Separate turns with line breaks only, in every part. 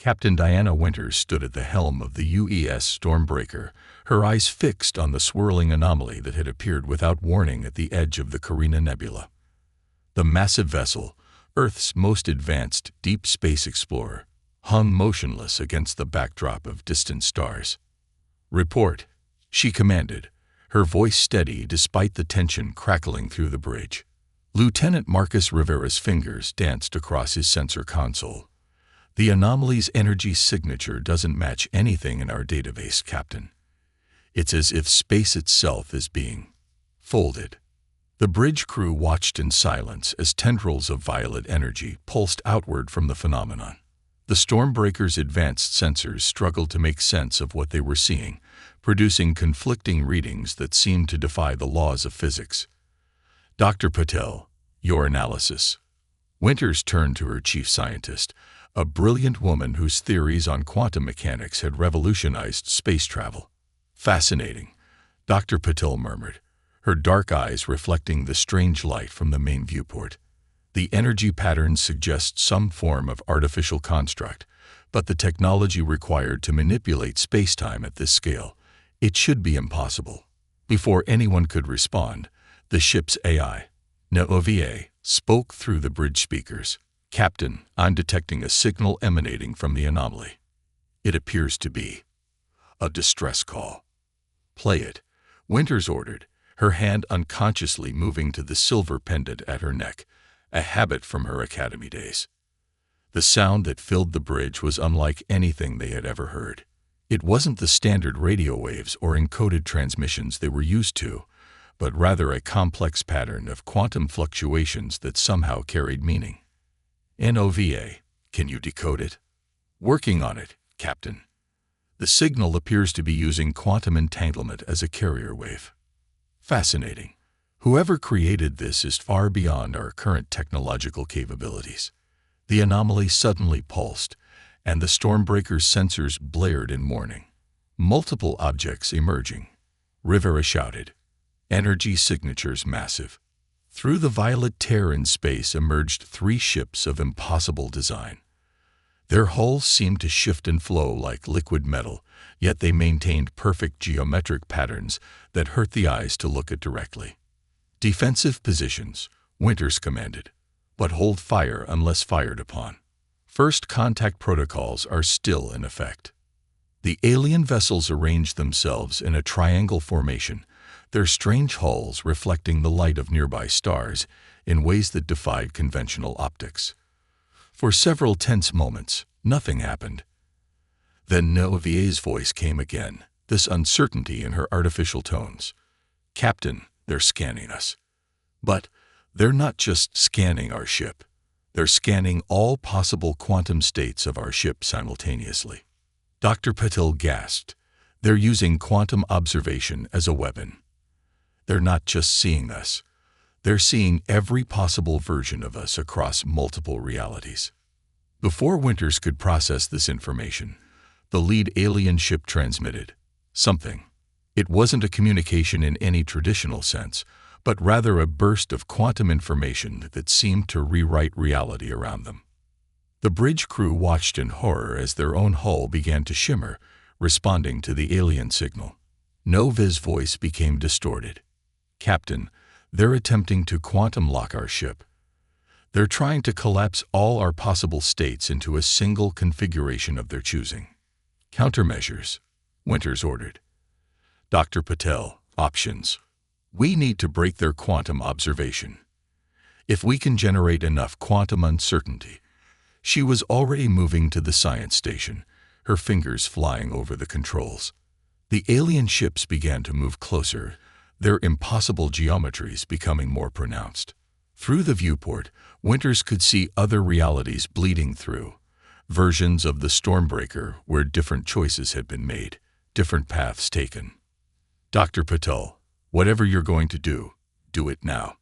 Captain Diana Winters stood at the helm of the UES Stormbreaker, her eyes fixed on the swirling anomaly that had appeared without warning at the edge of the Carina Nebula. The massive vessel, Earth's most advanced deep space explorer, hung motionless against the backdrop of distant stars. "Report," she commanded, her voice steady despite the tension crackling through the bridge. Lieutenant Marcus Rivera's fingers danced across his sensor console. "The anomaly's energy signature doesn't match anything in our database, Captain. It's as if space itself is being folded." The bridge crew watched in silence as tendrils of violet energy pulsed outward from the phenomenon. The Stormbreaker's advanced sensors struggled to make sense of what they were seeing, producing conflicting readings that seemed to defy the laws of physics. "Dr. Patel, your analysis." Winters turned to her chief scientist, a brilliant woman whose theories on quantum mechanics had revolutionized space travel. "Fascinating," Dr. Patel murmured, her dark eyes reflecting the strange light from the main viewport. "The energy patterns suggest some form of artificial construct, but the technology required to manipulate space-time at this scale, it should be impossible." Before anyone could respond, the ship's AI, NOVA, spoke through the bridge speakers. "Captain, I'm detecting a signal emanating from the anomaly. It appears to be a distress call." "Play it," Winters ordered, her hand unconsciously moving to the silver pendant at her neck, a habit from her academy days. The sound that filled the bridge was unlike anything they had ever heard. It wasn't the standard radio waves or encoded transmissions they were used to, but rather a complex pattern of quantum fluctuations that somehow carried meaning. "NOVA, can you decode it?" "Working on it, Captain. The signal appears to be using quantum entanglement as a carrier wave." "Fascinating. Whoever created this is far beyond our current technological capabilities." The anomaly suddenly pulsed, and the Stormbreaker's sensors blared in warning. Multiple objects emerging. Rivera shouted. Energy signatures massive. Through the violet tear in space emerged 3 ships of impossible design. Their hulls seemed to shift and flow like liquid metal, yet they maintained perfect geometric patterns that hurt the eyes to look at directly. "Defensive positions," Winters commanded, "but hold fire unless fired upon. First contact protocols are still in effect." The alien vessels arranged themselves in a triangle formation, their strange hulls reflecting the light of nearby stars in ways that defied conventional optics. For several tense moments, nothing happened. Then Nova's voice came again, this uncertainty in her artificial tones. "Captain, they're scanning us. But they're not just scanning our ship. They're scanning all possible quantum states of our ship simultaneously." Dr. Patel gasped. "They're using quantum observation as a weapon. They're not just seeing us. They're seeing every possible version of us across multiple realities." Before Winters could process this information, the lead alien ship transmitted something. It wasn't a communication in any traditional sense, but rather a burst of quantum information that seemed to rewrite reality around them. The bridge crew watched in horror as their own hull began to shimmer, responding to the alien signal. Nova's voice became distorted. "Captain, they're attempting to quantum lock our ship. They're trying to collapse all our possible states into a single configuration of their choosing." "Countermeasures," Winters ordered. "Dr. Patel, options. We need to break their quantum observation. If we can generate enough quantum uncertainty." She was already moving to the science station, her fingers flying over the controls. The alien ships began to move closer, their impossible geometries becoming more pronounced. Through the viewport, Winters could see other realities bleeding through, versions of the Stormbreaker where different choices had been made, different paths taken. "Dr. Patel, whatever you're going to do it now."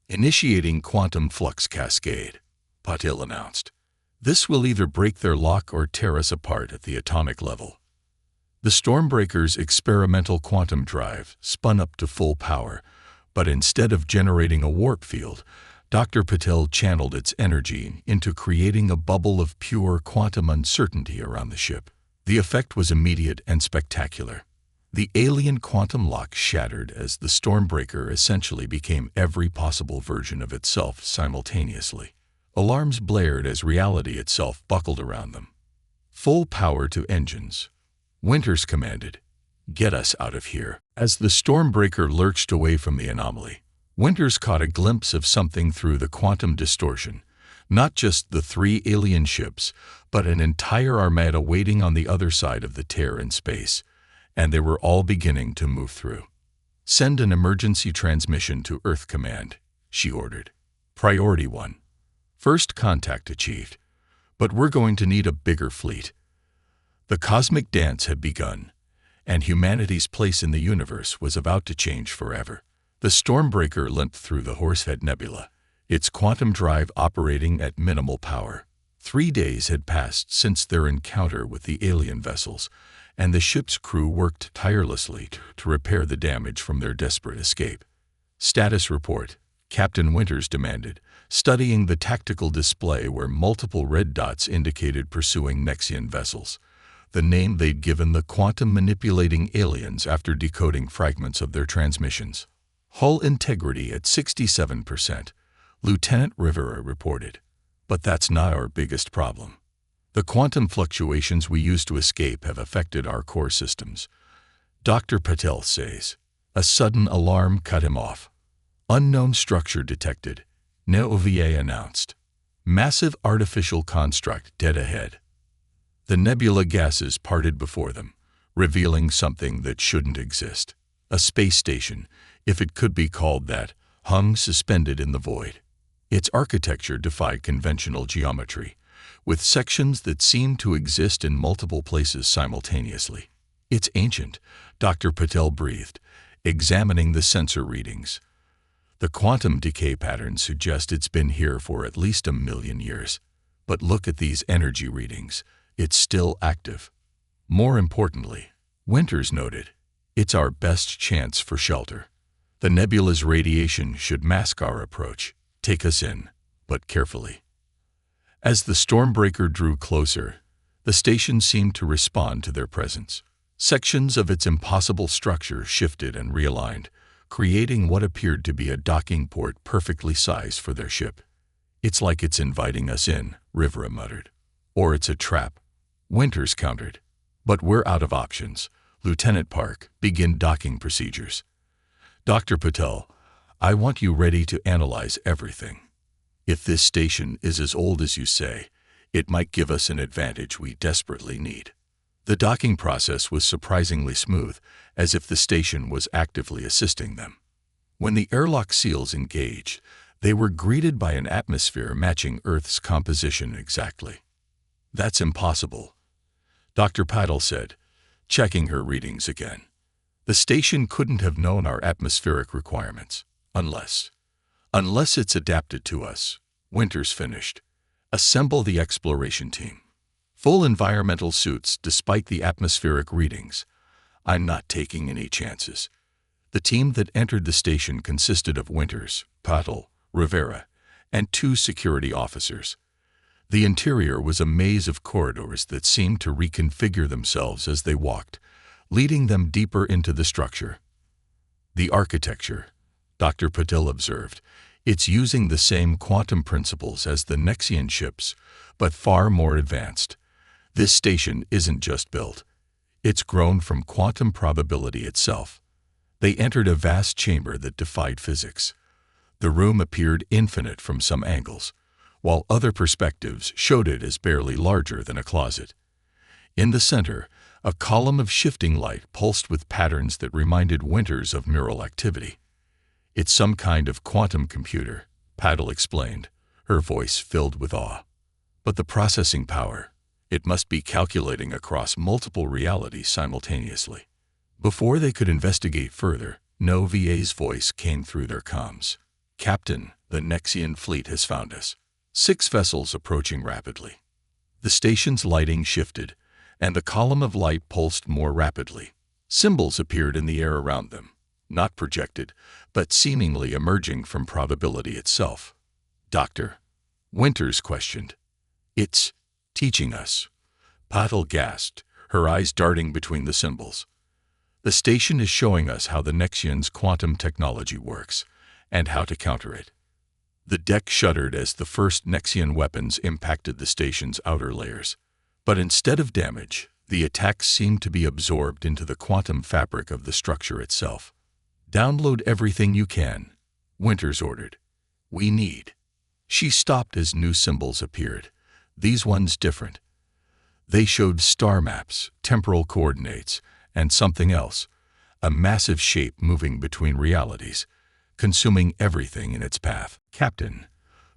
"Initiating quantum flux cascade," Patel announced. "This will either break their lock or tear us apart at the atomic level." The Stormbreaker's experimental quantum drive spun up to full power, but instead of generating a warp field, Dr. Patel channeled its energy into creating a bubble of pure quantum uncertainty around the ship. The effect was immediate and spectacular. The alien quantum lock shattered as the Stormbreaker essentially became every possible version of itself simultaneously. Alarms blared as reality itself buckled around them. "Full power to engines," Winters commanded. "Get us out of here." As the Stormbreaker lurched away from the anomaly, Winters caught a glimpse of something through the quantum distortion. Not just the 3 alien ships, but an entire armada waiting on the other side of the tear in space, and they were all beginning to move through. "Send an emergency transmission to Earth Command," she ordered. "Priority 1. First contact achieved, but we're going to need a bigger fleet." The cosmic dance had begun, and humanity's place in the universe was about to change forever. The Stormbreaker limped through the Horsehead Nebula, its quantum drive operating at minimal power. 3 days had passed since their encounter with the alien vessels, and the ship's crew worked tirelessly to repair the damage from their desperate escape. "Status report," Captain Winters demanded, studying the tactical display where multiple red dots indicated pursuing Nexian vessels, the name they'd given the quantum-manipulating aliens after decoding fragments of their transmissions. "Hull integrity at 67%, Lieutenant Rivera reported. "But that's not our biggest problem. The quantum fluctuations we used to escape have affected our core systems," Dr. Patel says. A sudden alarm cut him off. "Unknown structure detected," NOVA announced. "Massive artificial construct dead ahead." The nebula gases parted before them, revealing something that shouldn't exist. A space station, if it could be called that, hung suspended in the void. Its architecture defied conventional geometry, with sections that seemed to exist in multiple places simultaneously. "It's ancient," Dr. Patel breathed, examining the sensor readings. "The quantum decay patterns suggest it's been here for at least 1,000,000 years. But look at these energy readings. It's still active." More importantly, Winters noted, "It's our best chance for shelter. The nebula's radiation should mask our approach. Take us in, but carefully." As the Stormbreaker drew closer, the station seemed to respond to their presence. Sections of its impossible structure shifted and realigned, creating what appeared to be a docking port perfectly sized for their ship. "It's like it's inviting us in," Rivera muttered. "Or it's a trap," Winters countered. "But we're out of options. Lieutenant Park, begin docking procedures." "Dr. Patel, I want you ready to analyze everything. If this station is as old as you say, it might give us an advantage we desperately need." The docking process was surprisingly smooth, as if the station was actively assisting them. When the airlock seals engaged, they were greeted by an atmosphere matching Earth's composition exactly. "That's impossible," Dr. Patel said, checking her readings again. "The station couldn't have known our atmospheric requirements. Unless it's adapted to us," Winters finished. "Assemble the exploration team. Full environmental suits despite the atmospheric readings. I'm not taking any chances." The team that entered the station consisted of Winters, Patel, Rivera, and 2 security officers. The interior was a maze of corridors that seemed to reconfigure themselves as they walked, leading them deeper into the structure. "The architecture," Dr. Patel observed, "it's using the same quantum principles as the Nexian ships, but far more advanced. This station isn't just built. It's grown from quantum probability itself." They entered a vast chamber that defied physics. The room appeared infinite from some angles, while other perspectives showed it as barely larger than a closet. In the center, a column of shifting light pulsed with patterns that reminded Winters of neural activity. "It's some kind of quantum computer," Patel explained, her voice filled with awe. "But the processing power, it must be calculating across multiple realities simultaneously." Before they could investigate further, NOVA's voice came through their comms. "Captain, the Nexian fleet has found us. 6 vessels approaching rapidly." The station's lighting shifted, and the column of light pulsed more rapidly. Symbols appeared in the air around them, not projected, but seemingly emerging from probability itself. Doctor, Winters questioned. It's teaching us. Patel gasped, her eyes darting between the symbols. The station is showing us how the Nexian's quantum technology works, and how to counter it. The deck shuddered as the first Nexian weapons impacted the station's outer layers. But instead of damage, the attacks seemed to be absorbed into the quantum fabric of the structure itself. Download everything you can, Winters ordered. We need. She stopped as new symbols appeared, these ones different. They showed star maps, temporal coordinates, and something else, a massive shape moving between realities, consuming everything in its path. Captain,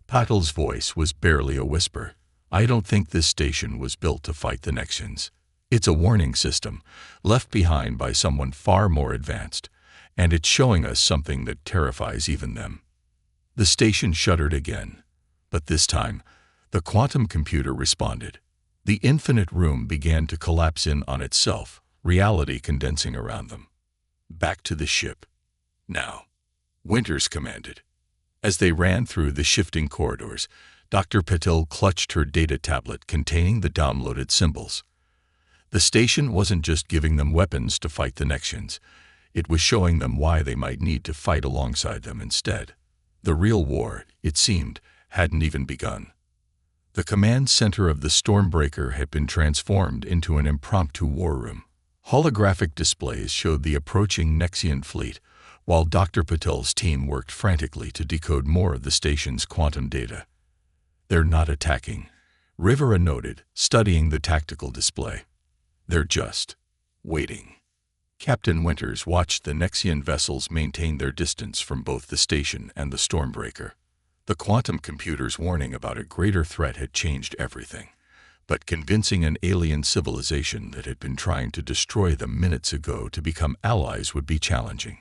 Patel's voice was barely a whisper. I don't think this station was built to fight the Nexians. It's a warning system, left behind by someone far more advanced, and it's showing us something that terrifies even them. The station shuddered again, but this time, the quantum computer responded. The infinite room began to collapse in on itself, reality condensing around them. Back to the ship. Now, Winters commanded. As they ran through the shifting corridors, Dr. Patel clutched her data tablet containing the downloaded symbols. The station wasn't just giving them weapons to fight the Nexians. It was showing them why they might need to fight alongside them instead. The real war, it seemed, hadn't even begun. The command center of the Stormbreaker had been transformed into an impromptu war room. Holographic displays showed the approaching Nexian fleet, while Dr. Patel's team worked frantically to decode more of the station's quantum data. They're not attacking, Rivera noted, studying the tactical display. They're just waiting. Captain Winters watched the Nexian vessels maintain their distance from both the station and the Stormbreaker. The quantum computer's warning about a greater threat had changed everything, but convincing an alien civilization that had been trying to destroy them minutes ago to become allies would be challenging.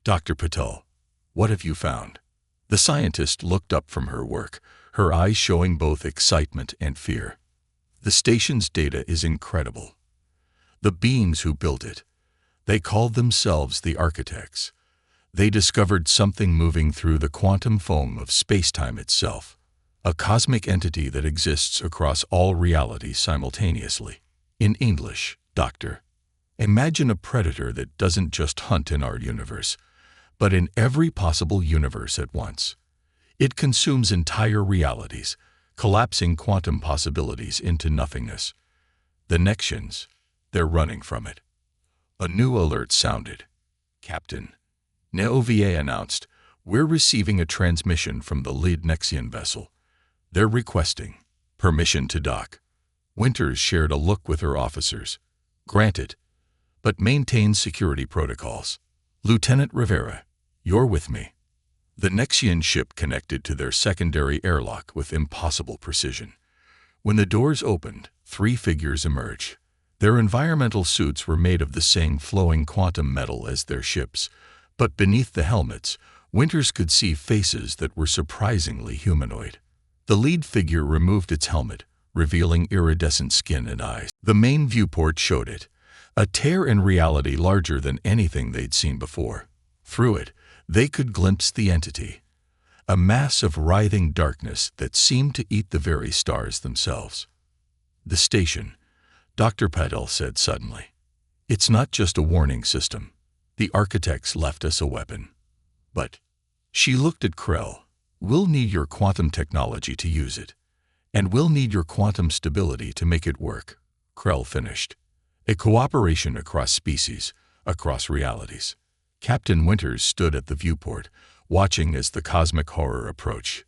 Dr. Patel, what have you found? The scientist looked up from her work, her eyes showing both excitement and fear. The station's data is incredible. The beings who built it, they called themselves the architects. They discovered something moving through the quantum foam of space-time itself, a cosmic entity that exists across all realities simultaneously. In English, Doctor, imagine a predator that doesn't just hunt in our universe, but in every possible universe at once. It consumes entire realities, collapsing quantum possibilities into nothingness. The Nexians, they're running from it. A new alert sounded. Captain, Neovia announced, we're receiving a transmission from the lead Nexian vessel. They're requesting permission to dock. Winters shared a look with her officers. Granted, but maintain security protocols. Lieutenant Rivera, you're with me. The Nexian ship connected to their secondary airlock with impossible precision. When the doors opened, 3 figures emerged. Their environmental suits were made of the same flowing quantum metal as their ships, but beneath the helmets, Winters could see faces that were surprisingly humanoid. The lead figure removed its helmet, revealing iridescent skin and eyes. The main viewport showed it, a tear in reality larger than anything they'd seen before. Through it, they could glimpse the entity, a mass of writhing darkness that seemed to eat the very stars themselves. The station, Dr. Patel said suddenly. It's not just a warning system. The architects left us a weapon. But, she looked at Krell, we'll need your quantum technology to use it. And we'll need your quantum stability to make it work, Krell finished. A cooperation across species, across realities. Captain Winters stood at the viewport, watching as the cosmic horror approached.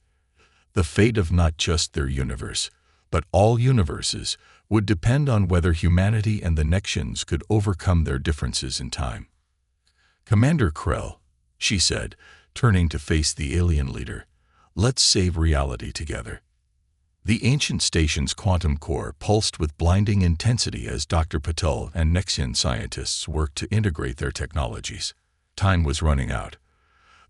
The fate of not just their universe, but all universes, would depend on whether humanity and the Nexians could overcome their differences in time. Commander Krell, she said, turning to face the alien leader, let's save reality together. The ancient station's quantum core pulsed with blinding intensity as Dr. Patel and Nexian scientists worked to integrate their technologies. Time was running out.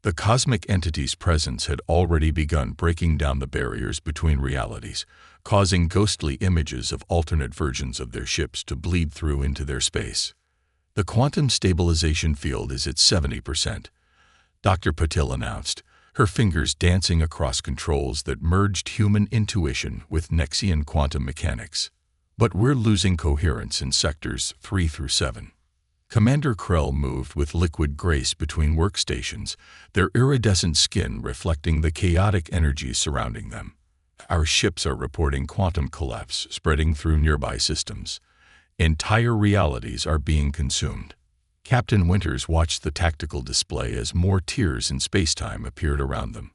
The cosmic entity's presence had already begun breaking down the barriers between realities, causing ghostly images of alternate versions of their ships to bleed through into their space. The quantum stabilization field is at 70%, Dr. Patel announced, her fingers dancing across controls that merged human intuition with Nexian quantum mechanics. But we're losing coherence in sectors 3 through 7. Commander Krell moved with liquid grace between workstations, their iridescent skin reflecting the chaotic energy surrounding them. Our ships are reporting quantum collapse spreading through nearby systems. Entire realities are being consumed. Captain Winters watched the tactical display as more tiers in spacetime appeared around them.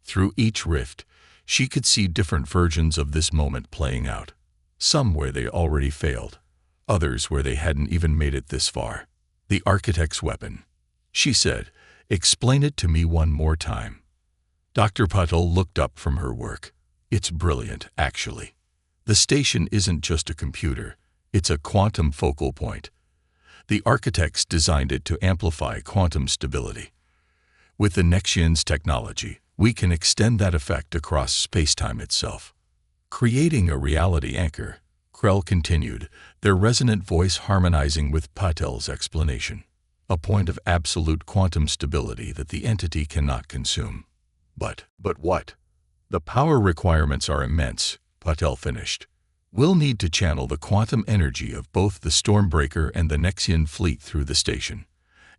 Through each rift, she could see different versions of this moment playing out. Some where they already failed, others where they hadn't even made it this far. The Architect's weapon, she said. Explain it to me one more time. Dr. Patel looked up from her work. It's brilliant, actually. The station isn't just a computer, it's a quantum focal point. The architects designed it to amplify quantum stability. With the Nexian's technology, we can extend that effect across spacetime itself. Creating a reality anchor, Krell continued, their resonant voice harmonizing with Patel's explanation. A point of absolute quantum stability that the entity cannot consume. But what? The power requirements are immense, Patel finished. We'll need to channel the quantum energy of both the Stormbreaker and the Nexian fleet through the station.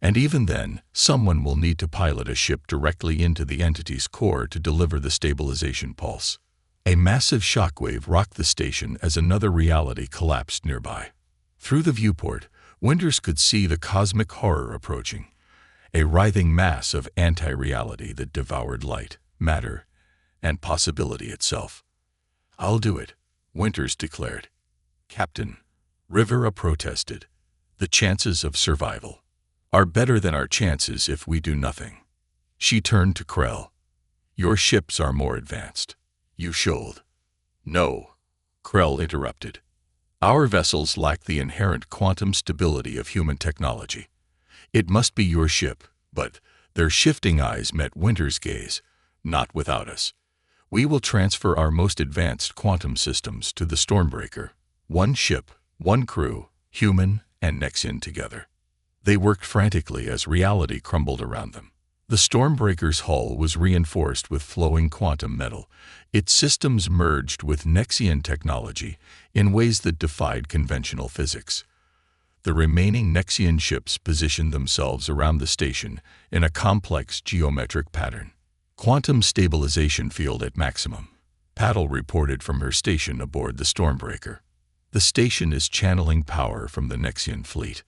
And even then, someone will need to pilot a ship directly into the entity's core to deliver the stabilization pulse. A massive shockwave rocked the station as another reality collapsed nearby. Through the viewport, Winters could see the cosmic horror approaching, a writhing mass of anti-reality that devoured light, matter, and possibility itself. I'll do it, Winters declared. Captain, Rivera protested. The chances of survival are better than our chances if we do nothing. She turned to Krell. Your ships are more advanced. You should. No, Krell interrupted. Our vessels lack the inherent quantum stability of human technology. It must be your ship, but their shifting eyes met Winters' gaze. Not without us. We will transfer our most advanced quantum systems to the Stormbreaker. One ship, one crew, human and Nexian together. They worked frantically as reality crumbled around them. The Stormbreaker's hull was reinforced with flowing quantum metal. Its systems merged with Nexian technology in ways that defied conventional physics. The remaining Nexian ships positioned themselves around the station in a complex geometric pattern. Quantum stabilization field at maximum, Patel reported from her station aboard the Stormbreaker. The station is channeling power from the Nexian fleet.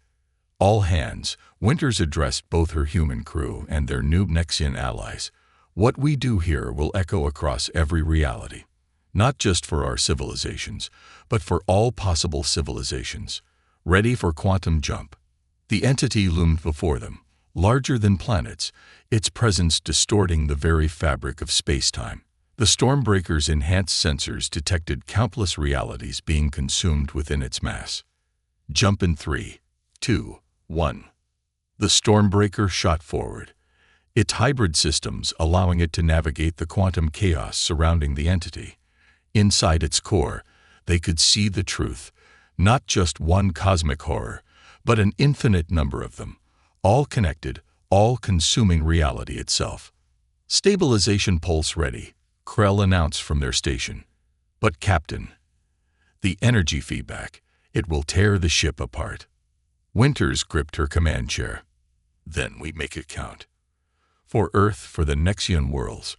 All hands, Winters addressed both her human crew and their new Nexian allies. What we do here will echo across every reality, not just for our civilizations, but for all possible civilizations. Ready for quantum jump. The entity loomed before them, larger than planets, its presence distorting the very fabric of space-time. The Stormbreaker's enhanced sensors detected countless realities being consumed within its mass. Jump in 3, 2, 1. The Stormbreaker shot forward, its hybrid systems allowing it to navigate the quantum chaos surrounding the entity. Inside its core, they could see the truth, not just one cosmic horror, but an infinite number of them, all connected, all-consuming reality itself. Stabilization pulse ready, Krell announced from their station. But Captain, the energy feedback, it will tear the ship apart. Winters gripped her command chair. Then we make it count. For Earth, for the Nexian worlds,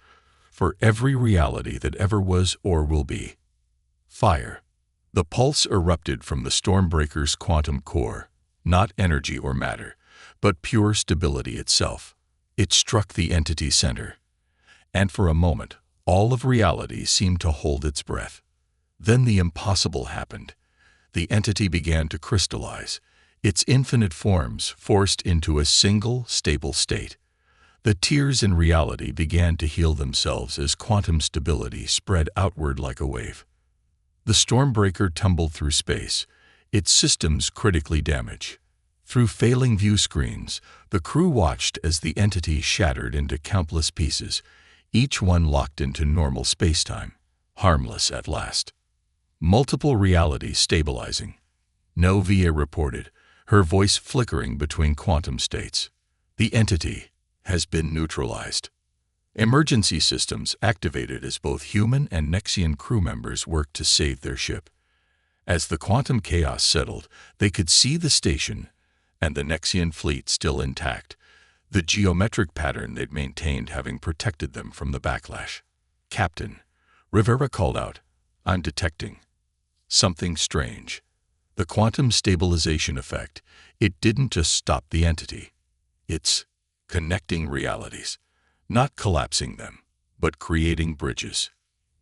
for every reality that ever was or will be. Fire. The pulse erupted from the Stormbreaker's quantum core, not energy or matter, but pure stability itself. It struck the entity's center. And for a moment, all of reality seemed to hold its breath. Then the impossible happened. The entity began to crystallize, its infinite forms forced into a single, stable state. The tiers in reality began to heal themselves as quantum stability spread outward like a wave. The Stormbreaker tumbled through space, its systems critically damaged. Through failing view screens, the crew watched as the entity shattered into countless pieces, each one locked into normal spacetime, harmless at last. Multiple realities stabilizing. No VA reported, her voice flickering between quantum states. The entity has been neutralized. Emergency systems activated as both human and Nexian crew members worked to save their ship. As the quantum chaos settled, they could see the station and the Nexian fleet still intact, the geometric pattern they'd maintained having protected them from the backlash. "Captain," Rivera called out, "I'm detecting something strange. The quantum stabilization effect, it didn't just stop the entity. It's connecting realities, not collapsing them, but creating bridges."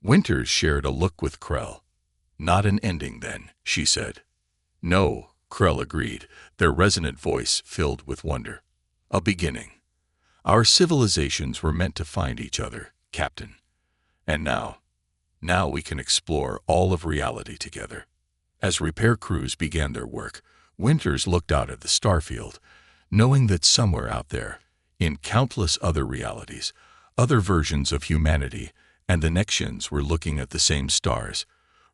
Winters shared a look with Krell. "Not an ending, then," she said. "No," Krell agreed, their resonant voice filled with wonder. "A beginning. Our civilizations were meant to find each other, Captain. And now we can explore all of reality together." As repair crews began their work, Winters looked out at the starfield, knowing that somewhere out there, in countless other realities, other versions of humanity and the Nexians were looking at the same stars,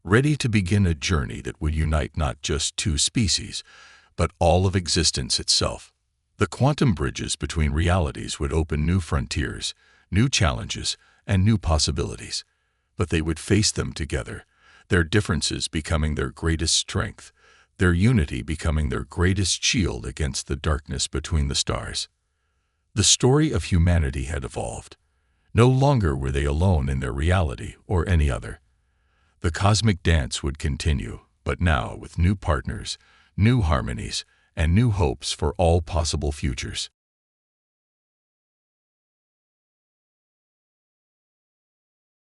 ready to begin a journey that would unite not just two species, but all of existence itself. The quantum bridges between realities would open new frontiers, new challenges, and new possibilities. But they would face them together, their differences becoming their greatest strength, their unity becoming their greatest shield against the darkness between the stars. The story of humanity had evolved. No longer were they alone in their reality or any other. The cosmic dance would continue, but now with new partners, new harmonies, and new hopes for all possible futures.